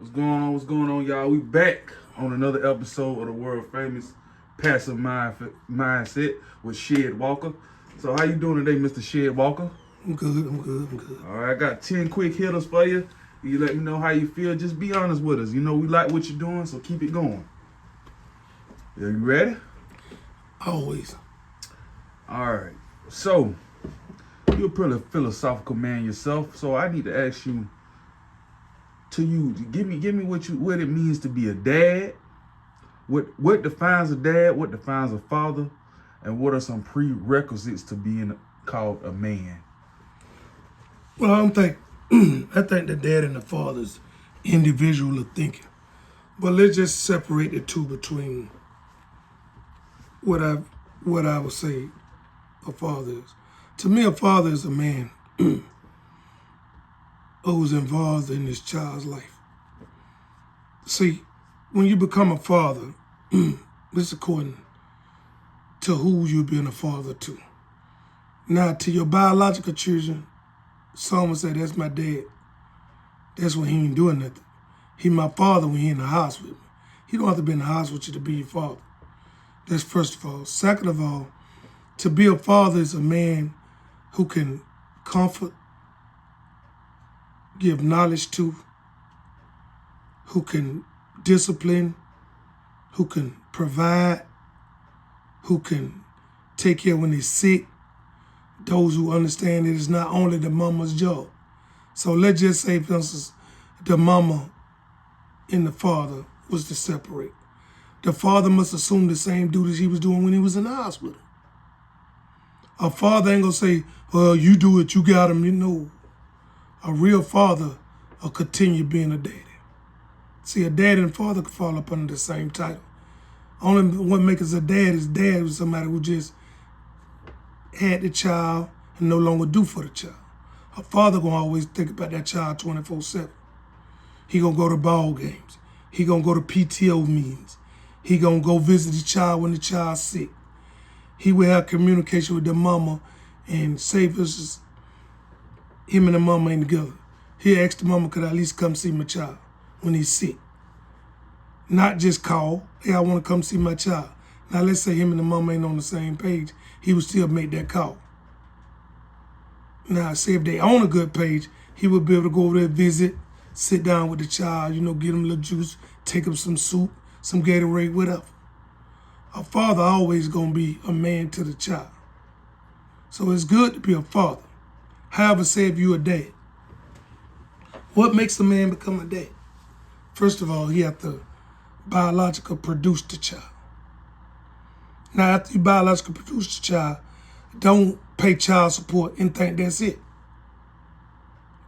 What's going on, y'all? We back on another episode of the world famous Passive Mindset with Shed Walker. So how you doing today, Mr. Shed Walker? I'm good. All right, I got 10 quick hitters for you. You let me know how you feel. Just be honest with us. You know we like what you're doing, so keep it going. Are you ready? Always. All right. So you're a pretty philosophical man yourself. So I need to ask you. Give me what it means to be a dad. What defines a dad? What defines a father? And what are some prerequisites to being called a man? Well, I think the dad and the father's individual of thinking. But let's just separate the two between what I would say a father is. To me, a father is a man who's involved in his child's life. See, when you become a father, this is according to who you've been a father to. Now, to your biological children, some would say, that's my dad. That's when he ain't doing nothing. He my father when he in the house with me. He don't have to be in the house with you to be your father. That's first of all. Second of all, to be a father is a man who can comfort, give knowledge to, who can discipline, who can provide, who can take care when they're sick, those who understand it is not only the mama's job. So let's just say, for instance, the mama and the father was to separate. The father must assume the same duties he was doing when he was in the hospital. A father ain't gonna say, well, you do it, you got him, you know. A real father will continue being a daddy. See, a dad and father could fall up under the same title. Only what makes us a dad is somebody who just had the child and no longer do for the child. A father gonna always think about that child 24/7. He gonna go to ball games. He gonna go to PTO meetings. He gonna go visit the child when the child's sick. He will have communication with the mama and say if it's him and the mama ain't together. He asked the mama, could I at least come see my child when he's sick? Not just call, hey, I want to come see my child. Now let's say him and the mama ain't on the same page. He would still make that call. Now, say if they on a good page, he would be able to go over there, visit, sit down with the child, get him a little juice, take him some soup, some Gatorade, whatever. A father always gonna be a man to the child. So it's good to be a father. However, say if you're a dad, what makes a man become a dad? First of all, he have to biologically produce the child. Now, after you biologically produce the child, don't pay child support and think that's it.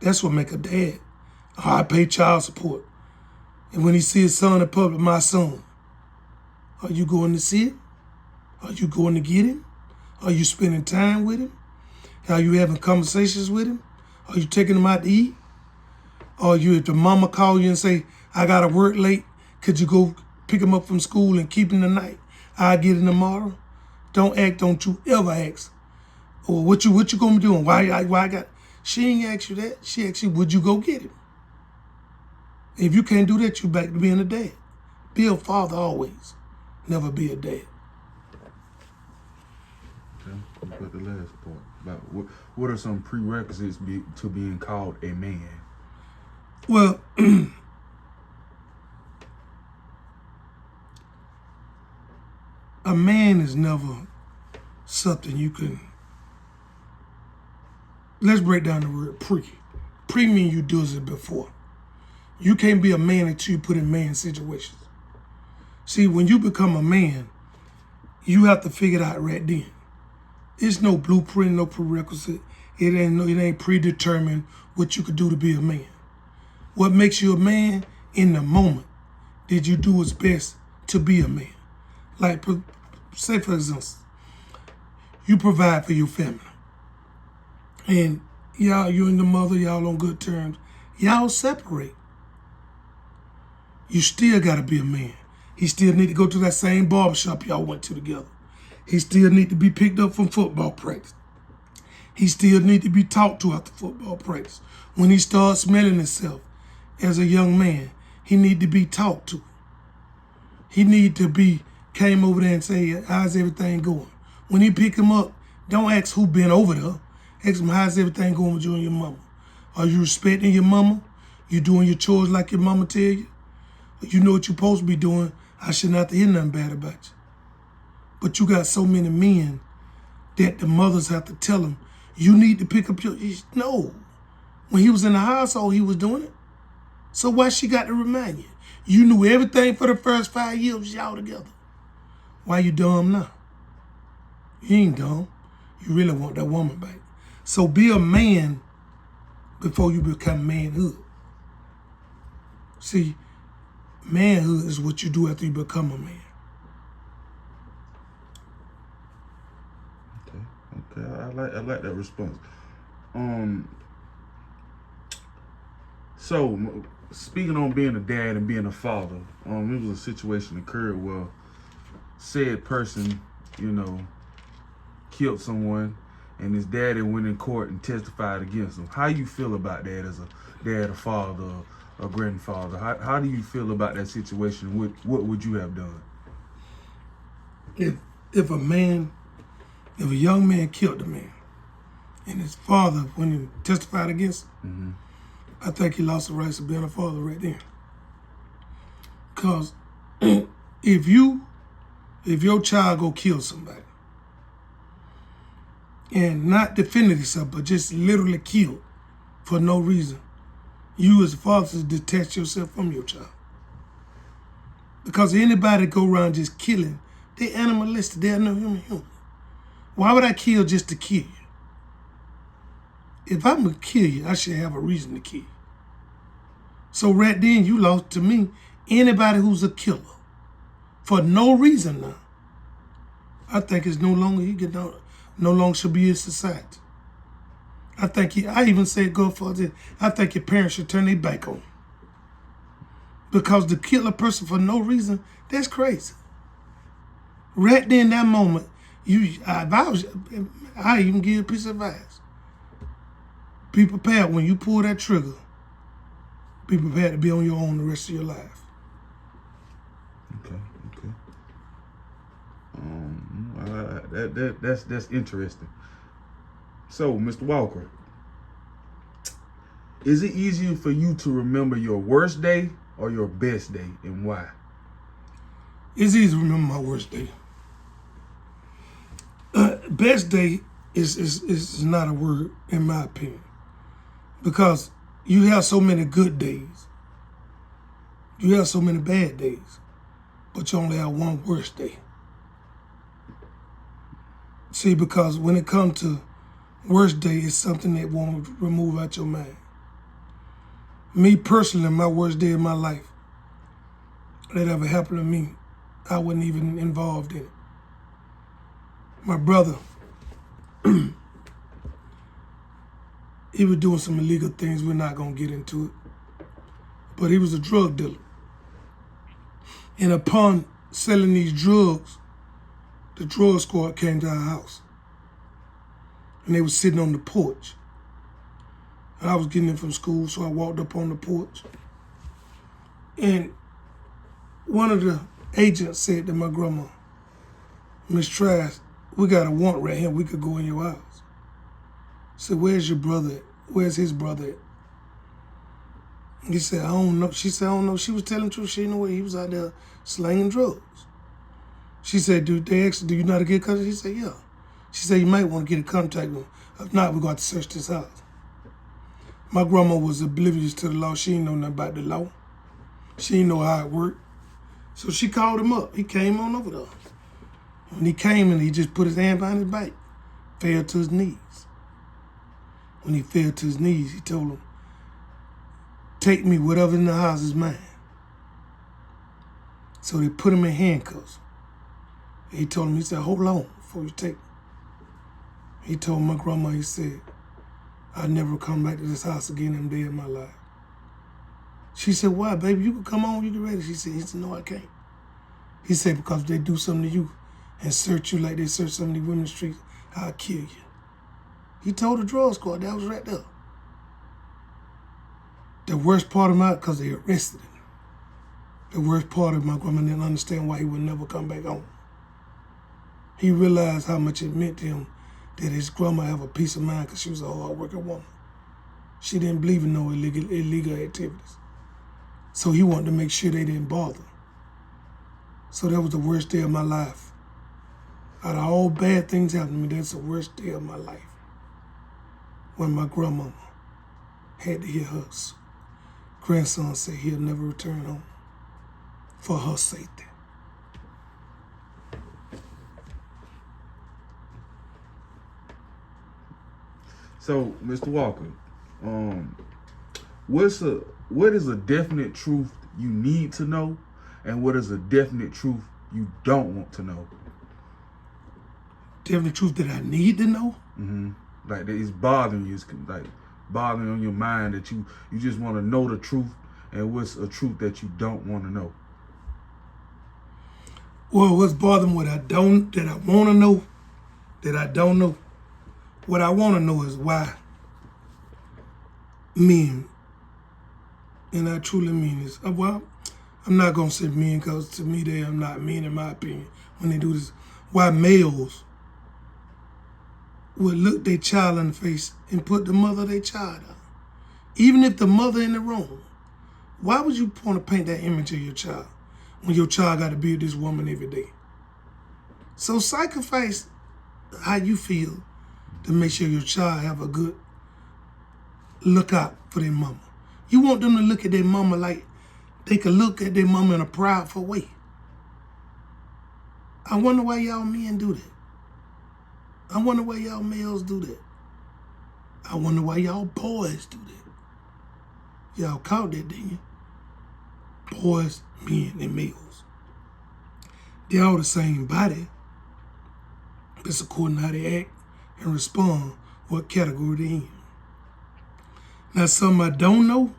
That's what make a dad. Oh, I pay child support. And when he see his son in public, my son, are you going to see him? Are you going to get him? Are you spending time with him? Are you having conversations with him? Are you taking him out to eat? Or if the mama call you and say, I gotta work late, could you go pick him up from school and keep him tonight? I'll get him tomorrow. Don't you ever ask, or what you gonna be doing? Why I got, she ain't asked you that. She asked you, would you go get him? If you can't do that, you back to being a dad. Be a father always. Never be a dad. Okay, let's put the last part. About what are some prerequisites to being called a man? Well, a man is never something you can. Let's break down the word pre. Pre means you do it before. You can't be a man until you put in man situations. See, when you become a man, you have to figure it out right then. There's no blueprint, no prerequisite. It ain't predetermined what you could do to be a man. What makes you a man in the moment? Did you do what's best to be a man? Like, say for instance, you provide for your family. And y'all, you and the mother, y'all on good terms. Y'all separate. You still gotta be a man. He still need to go to that same barbershop y'all went to together. He still need to be picked up from football practice. He still need to be talked to after football practice. When he starts smelling himself as a young man, he need to be talked to. He need to be came over there and say, how's everything going? When he pick him up, don't ask who been over there. Ask him, how's everything going with you and your mama? Are you respecting your mama? You doing your chores like your mama tell you? You know what you're supposed to be doing. I shouldn't have to hear nothing bad about you. But you got so many men that the mothers have to tell them, you need to pick up your... No. When he was in the household, he was doing it. So why she got to remind you? You knew everything for the first 5 years y'all together. Why you dumb now? You ain't dumb. You really want that woman back. So be a man before you become manhood. See, manhood is what you do after you become a man. Okay, I like that response. So speaking on being a dad and being a father, it was a situation occurred where said person, killed someone, and his daddy went in court and testified against him. How you feel about that as a dad, a father, a grandfather? How do you feel about that situation? What would you have done? If a young man killed a man, and his father, when he testified against him, I think he lost the rights of being a father right there. Because if your child go kill somebody, and not defending yourself, but just literally killed for no reason, you as a father should detach yourself from your child. Because anybody go around just killing, they animalistic, they're no human. Why would I kill just to kill you? If I'm gonna kill you, I should have a reason to kill you. So right then, you lost, to me, anybody who's a killer for no reason now, I think it's no longer should be in society. I even say go for this. I think your parents should turn their back on you. Because to kill a person for no reason, that's crazy. Right then, that moment, I even give you a piece of advice. Be prepared when you pull that trigger. Be prepared to be on your own the rest of your life. Okay. That's interesting. So, Mr. Walker, is it easier for you to remember your worst day or your best day, and why? It's easy to remember my worst day. Best day is not a word, in my opinion, because you have so many good days. You have so many bad days, but you only have one worst day. See, because when it comes to worst day, it's something that won't remove out your mind. Me personally, my worst day of my life that ever happened to me, I wasn't even involved in it. My brother, he was doing some illegal things. We're not going to get into it. But he was a drug dealer. And upon selling these drugs, the drug squad came to our house. And they was sitting on the porch. And I was getting in from school, so I walked up on the porch. And one of the agents said to my grandma, Miss Trask, we got a warrant right here. We could go in your house. I said, where's your brother at? Where's his brother at? He said, I don't know. She said, I don't know. She was telling the truth. She didn't know where he was out there slanging drugs. She said, they asked, do you know how to get contact? He said, yeah. She said, you might want to get in contact with him. If not, we're going to search this house. My grandma was oblivious to the law. She didn't know nothing about the law. She didn't know how it worked. So she called him up. He came on over there. When he came in, he just put his hand behind his back, fell to his knees. When he fell to his knees, he told him, take me, whatever in the house is mine. So they put him in handcuffs. He told him, he said, hold on before you take me. He told my grandma, he said, I'll never come back to this house again in the day of my life. She said, why, baby? You can come on, you get ready. He said, no, I can't. He said, because if they do something to you and search you like they search some of these women in the streets, I'll kill you. He told the drug squad, that was right there. The worst part about it, because they arrested him. The worst part of my grandma didn't understand why he would never come back home. He realized how much it meant to him that his grandma have a peace of mind because she was a hard-working woman. She didn't believe in no illegal activities. So he wanted to make sure they didn't bother. So that was the worst day of my life. Out of all bad things happening to me, that's the worst day of my life. When my grandmama had to hear her grandson say he'll never return home for her safety. So, Mr. Walker, what is a definite truth you need to know, and what is a definite truth you don't want to know? Definite truth that I need to know? Mm-hmm. Like that it's bothering you, it's like bothering on your mind that you just want to know the truth, and what's a truth that you don't want to know? Well, what's bothering that I want to know, that I don't know? What I want to know is why men, and I truly mean this, well, I'm not going to say men because to me they are not men in my opinion when they do this. Why males would look their child in the face and put the mother of their child out. Even if the mother in the wrong, why would you want to paint that image of your child when your child got to be with this woman every day? So sacrifice how you feel to make sure your child have a good look out for their mama. You want them to look at their mama like they could look at their mama in a proudful way. I wonder why y'all men do that. I wonder why y'all males do that. I wonder why y'all boys do that. Y'all caught that, didn't you? Boys, men, and males. They all the same body. It's according to how they act and respond, what category they in. Now, something I don't know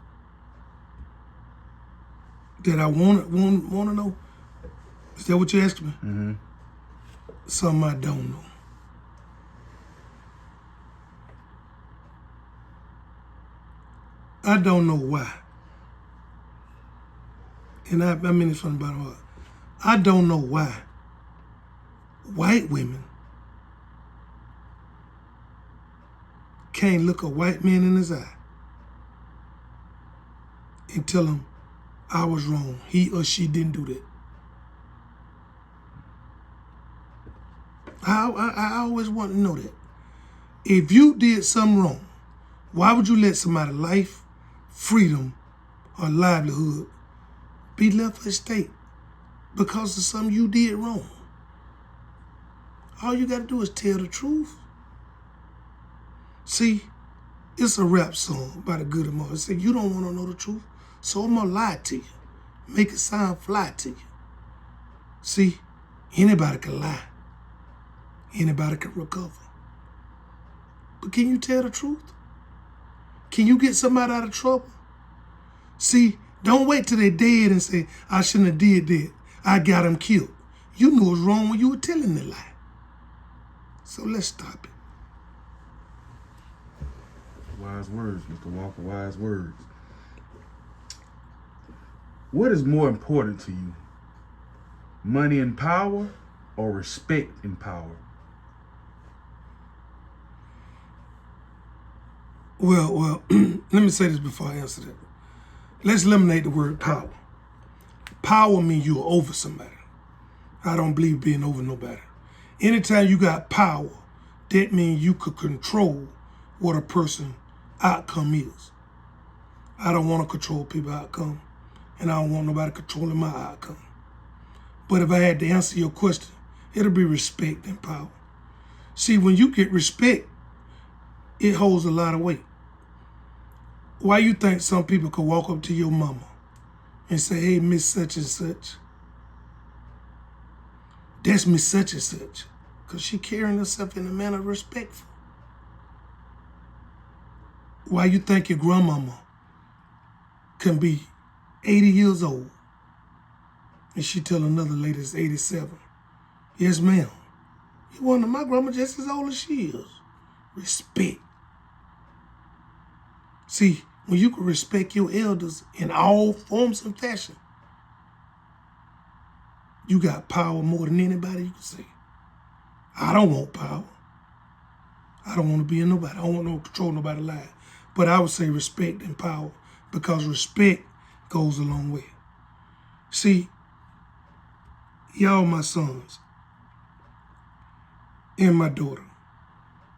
that I want to know. Is that what you asked me? Mm-hmm. Something I don't know. I don't know why. And I mean this from the bottom of my heart. I don't know why white women can't look a white man in his eye and tell him I was wrong. He or she didn't do that. I always want to know that. If you did something wrong, why would you let somebody's life, freedom, or livelihood be left at stake because of something you did wrong? All you got to do is tell the truth. See, it's a rap song by the Good Amore. It said, you don't want to know the truth, so I'm going to lie to you. Make it sound fly to you. See, anybody can lie. Anybody can recover. But can you tell the truth? Can you get somebody out of trouble? See, don't wait till they're dead and say, I shouldn't have did that. I got him killed. You knew it was wrong when you were telling the lie. So let's stop it. Wise words, Mr. Walker, wise words. What is more important to you? Money and power or respect and power? Well, let me say this before I answer that. Let's eliminate the word power. Power means you're over somebody. I don't believe being over nobody. Anytime you got power, that means you could control what a person's outcome is. I don't want to control people's outcome, and I don't want nobody controlling my outcome. But if I had to answer your question, it'll be respect and power. See, when you get respect, it holds a lot of weight. Why you think some people could walk up to your mama and say, hey, Miss Such and Such? That's Miss Such and Such. Because she carrying herself in a manner respectful. Why you think your grandmama can be 80 years old and she tell another lady that's 87, yes, ma'am. You wonder, my grandma just as old as she is. Respect. See, when you can respect your elders in all forms and fashion, you got power more than anybody you can say. I don't want power. I don't want to be in nobody. I don't want no control nobody's life. But I would say respect and power, because respect goes a long way. See, y'all my sons and my daughter.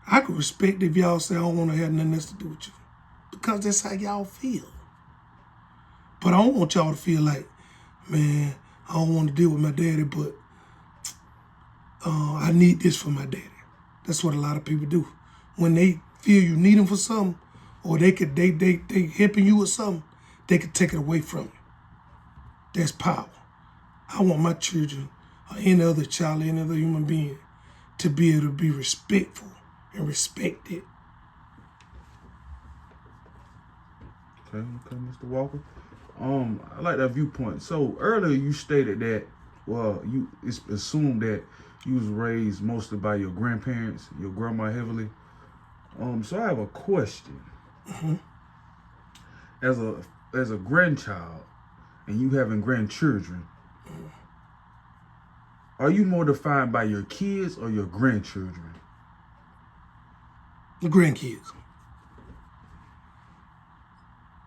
I could respect if y'all say I don't want to have nothing else to do with you, because that's how y'all feel. But I don't want y'all to feel like, man, I don't want to deal with my daddy, but I need this for my daddy. That's what a lot of people do. When they feel you need them for something, or they helping you with something, they could take it away from you. That's power. I want my children, or any other child, any other human being, to be able to be respectful and respected. Okay, Mr. Walker. I like that viewpoint. So earlier you stated that, well, it's assumed that you was raised mostly by your grandparents, your grandma heavily. So I have a question. Mm-hmm. As a grandchild, and you having grandchildren, are you more defined by your kids or your grandchildren? The grandkids.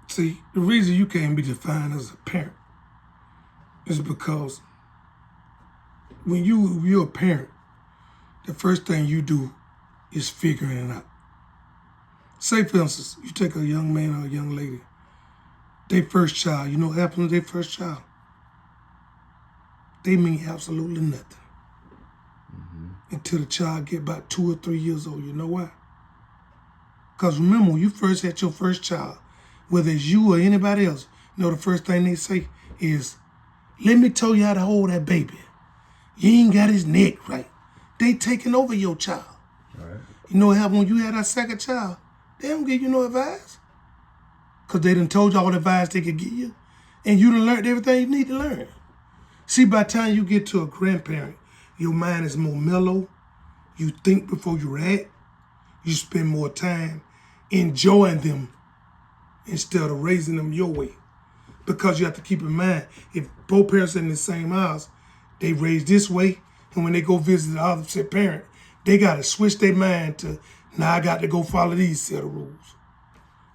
See, the reason you can't be defined as a parent is because when you're a parent, the first thing you do is figuring it out. Say, for instance, you take a young man or a young lady, their first child, you know what happens to their first child? They mean absolutely nothing. Until the child get about 2 or 3 years old. You know why? Because remember, when you first had your first child, whether it's you or anybody else, you know the first thing they say is, let me tell you how to hold that baby. You ain't got his neck right. They taking over your child. Right. You know what happened when you had that second child? They don't give you no advice. Because they done told you all the advice they could give you. And you done learned everything you need to learn. See, by the time you get to a grandparent, your mind is more mellow. You think before you react. You spend more time enjoying them instead of raising them your way. Because you have to keep in mind, if both parents are in the same house, they raised this way, and when they go visit the opposite parent, they got to switch their mind to, now I got to go follow these set of rules.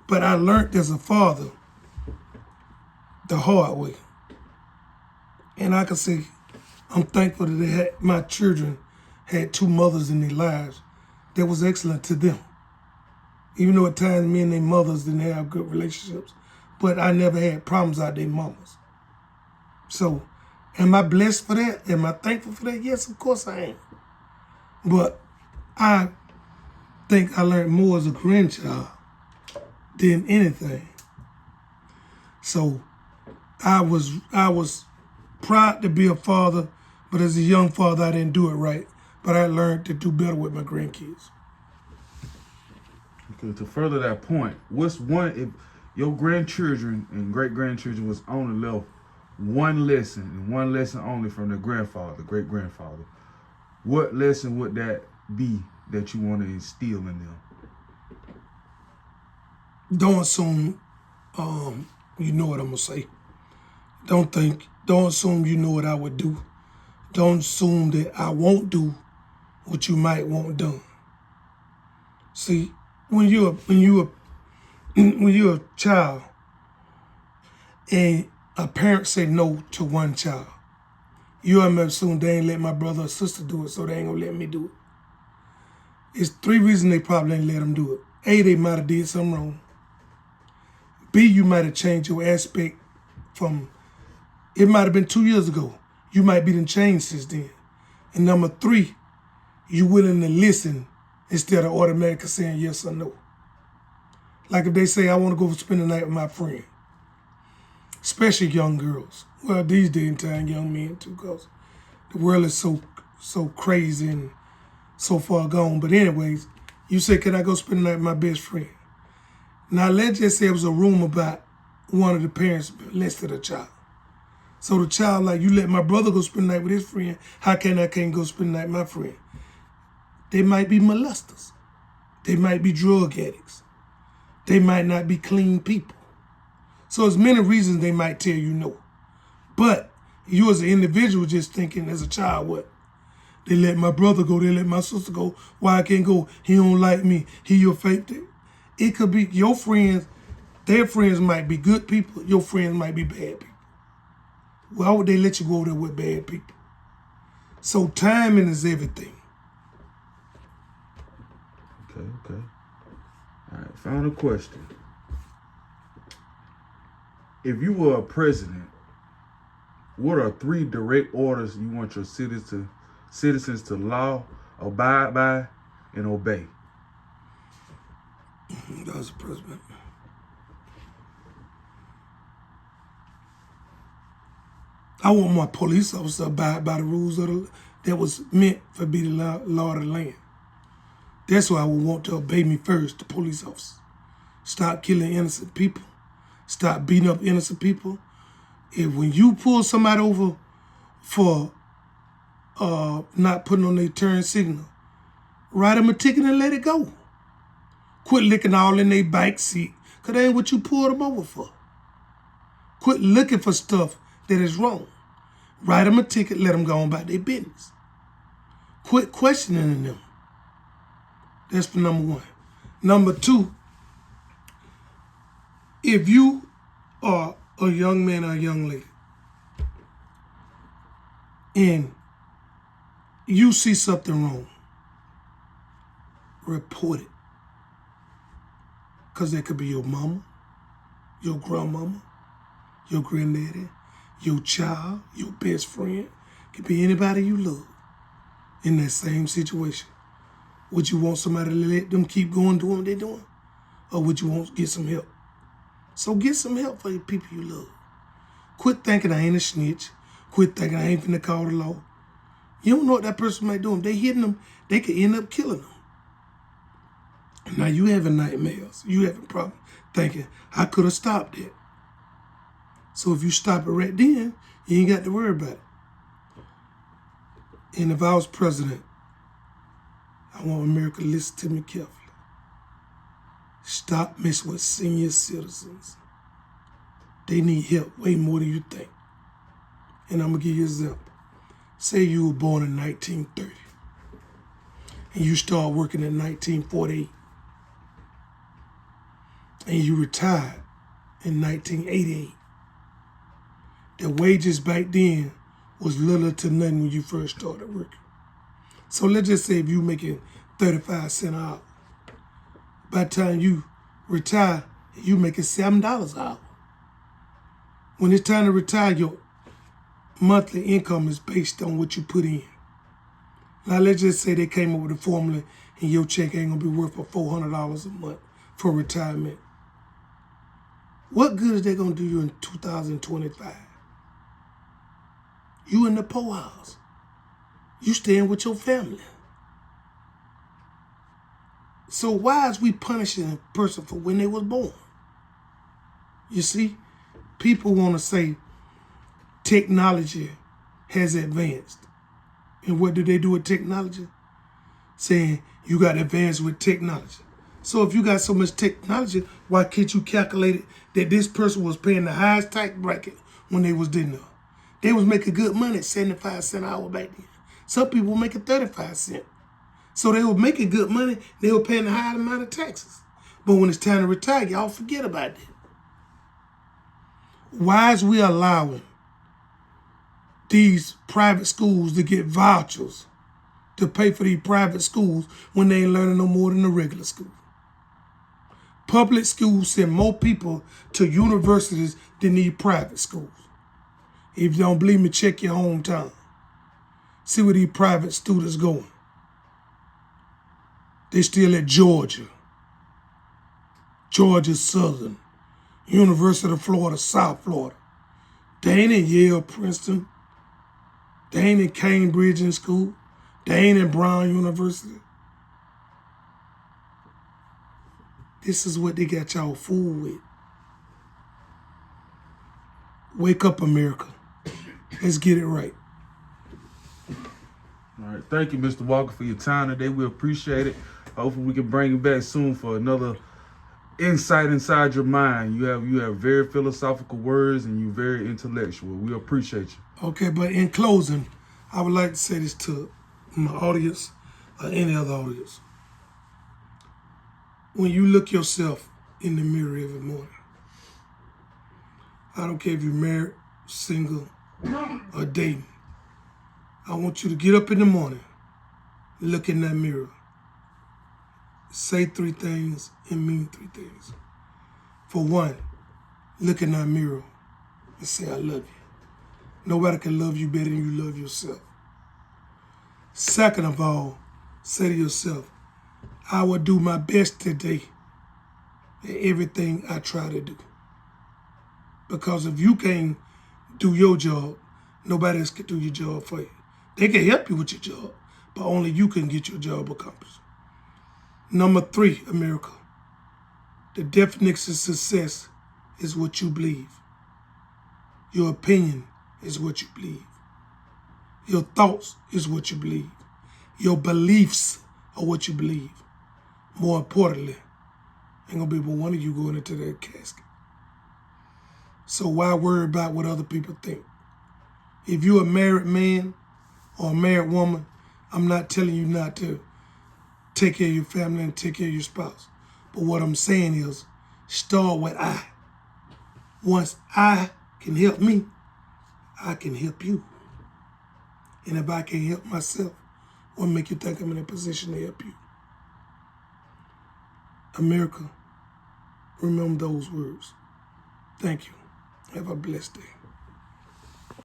But I learned as a father the hard way. And I can say, I'm thankful that my children had 2 mothers in their lives that was excellent to them. Even though at times me and their mothers didn't have good relationships, but I never had problems out their mamas. So, am I blessed for that? Am I thankful for that? Yes, of course I am. But I think I learned more as a grandchild than anything. So, I was proud to be a father, but as a young father, I didn't do it right. But I learned to do better with my grandkids. Okay, to further that point, what's one, if your grandchildren and great-grandchildren was only left one lesson, and one lesson only from their grandfather, great-grandfather, what lesson would that be that you want to instill in them? Don't assume you know what I'm going to say. Don't assume you know what I would do. Don't assume that I won't do what you might want done. See, when you're a child and a parent say no to one child, you automatically assume they ain't let my brother or sister do it, so they ain't gonna let me do it. It's 3 reasons they probably ain't let them do it. A, they might have did something wrong. B, you might have changed your aspect from, it might have been 2 years ago. You might be done changed since then. And number 3, you willing to listen instead of automatically saying yes or no. Like if they say, I want to go spend the night with my friend. Especially young girls. Well, these days and time, young men too, because the world is so crazy and so far gone. But anyways, you say, can I go spend the night with my best friend? Now, let's just say it was a rumor about one of the parents molested a child. So the child, like, you let my brother go spend the night with his friend, how can I can't go spend the night with my friend? They might be molesters. They might be drug addicts. They might not be clean people. So there's many reasons they might tell you no. But You as an individual just thinking as a child, what? They let my brother go, they let my sister go. Why I can't go? He don't like me. He your favorite. It could be your friends, their friends might be good people, your friends might be bad people. Why would they let you go there with bad people? So timing is everything. Okay. All right, final question. If you were a president, what are 3 direct orders you want your citizens to law, abide by, and obey? That was the president. I want my police officers to abide by the rules that was meant for be the law of the land. That's why I would want to obey me first, the police officers. Stop killing innocent people. Stop beating up innocent people. If when you pull somebody over for not putting on their turn signal, write them a ticket and let it go. Quit licking all in their back seat, because that ain't what you pulled them over for. Quit looking for stuff that is wrong. Write them a ticket, let them go on about their business. Quit questioning them. That's for number 1. Number 2, if you are a young man or a young lady and you see something wrong, report it. Because that could be your mama, your grandmama, your granddaddy, your child, your best friend. It could be anybody you love in that same situation. Would you want somebody to let them keep going doing what they're doing? Or would you want to get some help? So get some help for the people you love. Quit thinking I ain't a snitch. Quit thinking I ain't finna call the law. You don't know what that person might do. If they hitting them, they could end up killing them. Now you having nightmares. You having problems thinking, I could have stopped it. So if you stop it right then, you ain't got to worry about it. And if I was president, I want America to listen to me carefully. Stop messing with senior citizens. They need help way more than you think. And I'm going to give you an example. Say you were born in 1930 and you start working in 1948 and you retired in 1988. The wages back then was little to nothing when you first started working. So let's just say if you making 35 cents an hour, by the time you retire, you making $7 an hour. When it's time to retire, your monthly income is based on what you put in. Now let's just say they came up with a formula and your check ain't gonna be worth for $400 a month for retirement. What good is they gonna do you in 2025? You in the poorhouse. You staying with your family. So why is we punishing a person for when they was born? You see, people want to say technology has advanced. And what do they do with technology? Saying you got advanced with technology. So if you got so much technology, why can't you calculate it that this person was paying the highest tax bracket when they was doing it? They was making good money at 75 cents an hour back then. Some people were making 35 cents. So they were making good money, they were paying a high amount of taxes. But when it's time to retire, y'all forget about that. Why is we allowing these private schools to get vouchers to pay for these private schools when they ain't learning no more than the regular school? Public schools send more people to universities than these private schools. If you don't believe me, check your hometown. See where these private students going. They still at Georgia Southern, University of Florida, South Florida. They ain't in Yale, Princeton. They ain't in Cambridge in school. They ain't in Brown University. This is what they got y'all fooled with. Wake up, America. Let's get it right. All right, thank you, Mr. Walker, for your time today. We appreciate it. Hopefully we can bring you back soon for another insight inside your mind. You have very philosophical words, and you're very intellectual. We appreciate you. Okay, but in closing, I would like to say this to my audience or any other audience. When you look yourself in the mirror every morning, I don't care if you're married, single, or dating, I want you to get up in the morning, look in that mirror, say 3 things and mean 3 things. For one, look in that mirror and say, I love you. Nobody can love you better than you love yourself. Second of all, say to yourself, I will do my best today in everything I try to do. Because if you can't do your job, nobody else can do your job for you. They can help you with your job, but only you can get your job accomplished. Number 3, America. The definition of success is what you believe. Your opinion is what you believe. Your thoughts is what you believe. Your beliefs are what you believe. More importantly, ain't gonna be but one of you going into that casket. So why worry about what other people think? If you're a married man or a married woman, I'm not telling you not to take care of your family and take care of your spouse. But what I'm saying is, start with I. Once I can help me, I can help you. And if I can't help myself, what make you think I'm in a position to help you? America, remember those words. Thank you. Have a blessed day.